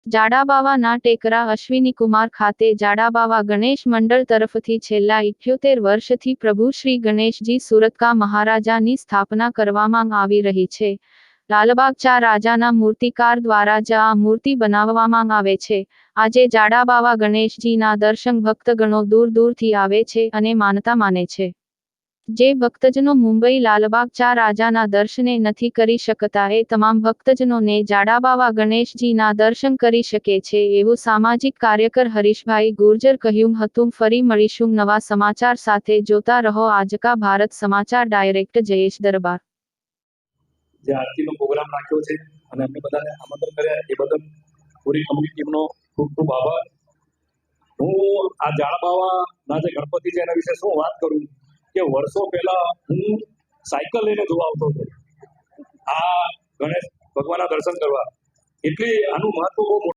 જાડાબાવાના ટેકરા અશ્વિનીકુમાર ખાતે જાડાબાવા ગણેશ મંડળ તરફથી છેલ્લા 78 વર્ષથી પ્રભુ શ્રી ગણેશજી સુરતકા મહારાજાની સ્થાપના કરવામાં આવી રહી છે. લાલબાગ ચા રાજાના મૂર્તિકાર દ્વારા જ આ મૂર્તિ બનાવવામાં આવે છે. આજે જાડાબાવા ગણેશજીના દર્શન ભક્તગણો દૂર દૂરથી આવે છે અને માનતા માને છે. જે ભક્તજનો મુંબઈ લાલબાગ ચા રાજાના દર્શને નથી કરી શકતા એ તમામ ભક્તજનોને જાડાબાવા ગણેશજીના દર્શન કરી શકે છે એવું સામાજિક કાર્યકર હરીશભાઈ ગુર્જર કહ્યું હતું. ફરી મળીશું નવા સમાચાર સાથે. જોતા રહો આજકા ભારત સમાચાર. ડાયરેક્ટર જયેશ દરબાર. જે આરતીનો પ્રોગ્રામ રાખ્યો છે અને અમને બધાને આમંત્રણ કર્યા એ બદલ પૂરી કમિટી ટીમનો ખૂબ ખૂબ આભાર. હું આ જાડાબાવાના જે ગણપતિ છે એના વિશે શું વાત કરું કે વર્ષો પહેલા હું સાયકલ લઈને જોવા આવતો હતો આ ગણેશ ભગવાનના દર્શન કરવા. એટલે આનું મહત્વ બહુ